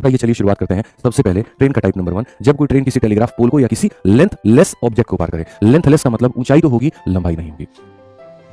आइए चलिए शुरुआत करते हैं। सबसे पहले ट्रेन का टाइप नंबर 1, जब कोई ट्रेन किसी टेलीग्राफ पोल को या किसी लेंथ लेस ऑब्जेक्ट को पार करे। लेंथ लेस का मतलब ऊंचाई तो होगी, लंबाई नहीं होगी।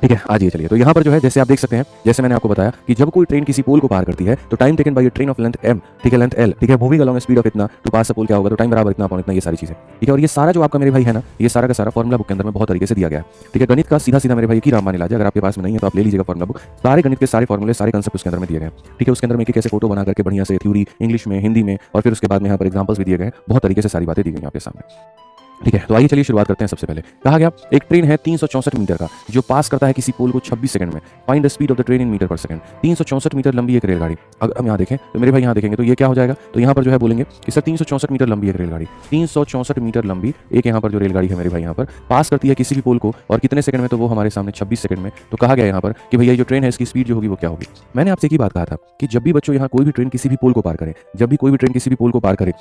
ठीक है, आज ये चलिए तो यहाँ पर जो है जैसे आप देख सकते हैं, जैसे मैंने आपको बताया कि जब कोई ट्रेन किसी पोल को पार करती है तो time taken by a train of length m, ठीक है, लेंथ l, ठीक है, मूविंग अलोंग स्पीड ऑफ इतना टू पास द पोल क्या होगा, तो टाइम बराबर इतना अपॉन इतना, ये सारी चीजें। ठीक है, और ये सारा जो आपका मेरे भाई है ना, ये सारा का सारा फॉर्मुला बुक के अंदर में बहुत तरीके से दिया गया है। ठीक है, गणित का सीधा सीधा मेरे भाई की रामबाण इलाज है। अगर आपके पास में नहीं है तो आप ले लीजिएगा फॉर्मुला बुक। सारे गणित के सारे फॉर्मुले, सारे कंसेप्ट उसके अंदर में दिए गए हैं। ठीक है, उसके अंदर में एक ऐसे फोटो बना करके बढ़िया से थ्योरी इंग्लिश में, हिंदी में, और फिर उसके बाद में यहाँ पर एग्जांपल्स भी दिए गए हैं। बहुत तरीके से सारी बातें दी गई हैं आपके सामने। ठीक है, तो आइए चलिए शुरुआत करते हैं। सबसे पहले कहा गया एक ट्रेन है 364 मीटर का जो पास करता है किसी पोल को 26 सेकंड में। Find the speed of the train in metre per second. 364 metre लंबी एक रेलगाड़ी। अगर हम यहाँ देखें तो मेरे भाई यहाँ देखेंगे तो ये क्या हो जाएगा, तो यहाँ पर जो है बोलेंगे कि सर 364 मीटर लंबी एक रेलगाड़ी, 364 मीटर लंबी एक यहाँ पर जो रेलगाड़ी है मेरे भाई यहाँ पर पास करती है किसी भी पोल को, और कितने सेकंड में, तो वो हमारे सामने 26 सेकंड में। तो कहा गया यहाँ पर कि भैया जो ट्रेन है इसकी स्पीड जो होगी वो क्या होगी। मैंने आपसे एक ही बात कहा था कि जब भी बच्चों यहाँ कोई भी ट्रेन किसी भी पोल को पार करे, जब भी कोई भी ट्रेन किसी भी पोल को पार करे,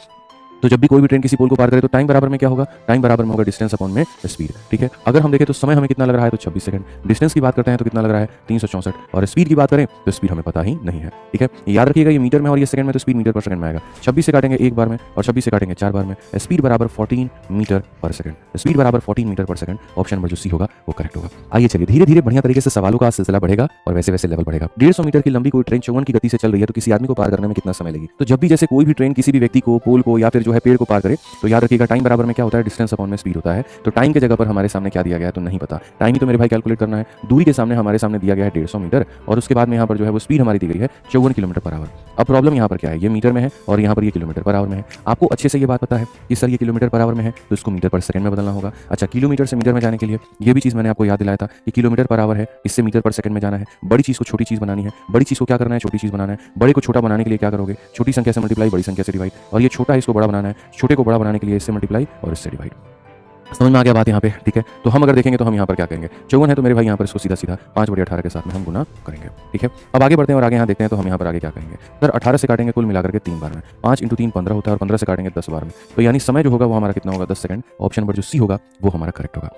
तो जब भी कोई भी ट्रेन किसी पोल को पार करे तो टाइम बराबर में क्या होगा, टाइम बराबर में होगा डिस्टेंस अपॉन में स्पीड। ठीक है, अगर हम देखें तो समय हमें कितना लग रहा है, तो 26 सेकंड। डिस्टेंस की बात करते हैं तो कितना लग रहा है, 364, और स्पीड की बात करें तो स्पीड हमें पता ही नहीं है। ठीक है, याद रखिएगा ये मीटर में और ये सेकंड में, तो स्पीड मीटर पर सेकंड में आएगा। 26 से काटेंगे एक बार में और 26 से काटेंगे 4 बार में, स्पीड बराबर 14 मीटर पर सेकंड। स्पीड बराबर 14 metre per second, option number जो सी होगा वो करेक्ट होगा। आइए चलिए धीरे धीरे बढ़िया तरीके से सवालों का सिलसिला बढ़ेगा और वैसे वैसे लेवल बढ़ेगा। 150 मीटर की लंबी कोई ट्रेन 54 की गति से चल रही है, तो किसी आदमी को पार करने में कितना समय लगेगी। तो जब भी जैसे कोई भी ट्रेन किसी भी व्यक्ति को, पोल को या फिर जो है पेड़ को पार करे, तो याद रखिएगा टाइम बराबर में क्या होता है, डिस्टेंस अपॉन में स्पीड होता है। तो टाइम की जगह पर हमारे सामने क्या दिया गया है, तो नहीं पता। टाइम ही तो मेरे भाई कैलकुलेट करना है। दूरी के सामने हमारे सामने दिया गया है 150 मीटर, और उसके बाद में यहाँ पर जो है वो स्पीड हमारी दी गई है 54 किलोमीटर पर आवर। अब प्रॉब्लम यहाँ पर क्या है, ये मीटर में है और यहाँ पर ये किलोमीटर पर आवर में है। आपको अच्छे से ये बात पता है कि सर ये किलोमीटर पर आवर में है तो इसको मीटर पर सेकंड में बदलना होगा। अच्छा, किलोमीटर से मीटर में जाने के लिए ये भी चीज़ मैंने आपको याद दिलाया था कि किलोमीटर पर आवर है, इससे मीटर पर सेकंड में जाना है। बड़ी चीज़ को छोटी चीज़ बनानी है, बड़ी चीज़ को क्या करना है, छोटी चीज़ बनाना है। बड़े को छोटा बनाने के लिए क्या करोगे, छोटी संख्या से मल्टीप्लाई, बड़ी संख्या से डिवाइड, और ये छोटा है इसको बड़ा बनाना है, छोटे को बड़ा बनाने के लिए इससे मल्टीप्लाई और इससे डिवाइड। समझ में आ गया बात यहाँ पे। ठीक है, तो हम अगर देखेंगे तो हम यहाँ पर क्या करेंगे, 54 है तो मेरे भाई यहाँ पर इसको सीधा सीधा 5/18 के साथ में हम गुना करेंगे। ठीक है, अब आगे बढ़ते हैं और आगे यहाँ देखते हैं तो हम यहाँ पर आगे क्या करेंगे। सर 18 से काटेंगे कुल मिलाकर के 3 बार में, 5 × 3 15 होता है, और 15 से काटेंगे 10 बार में, तो यानी समय जो होगा वो हमारा कितना होगा, 10 सेकंड। ऑप्शन नंबर जो सी होगा वो हमारा करेक्ट होगा।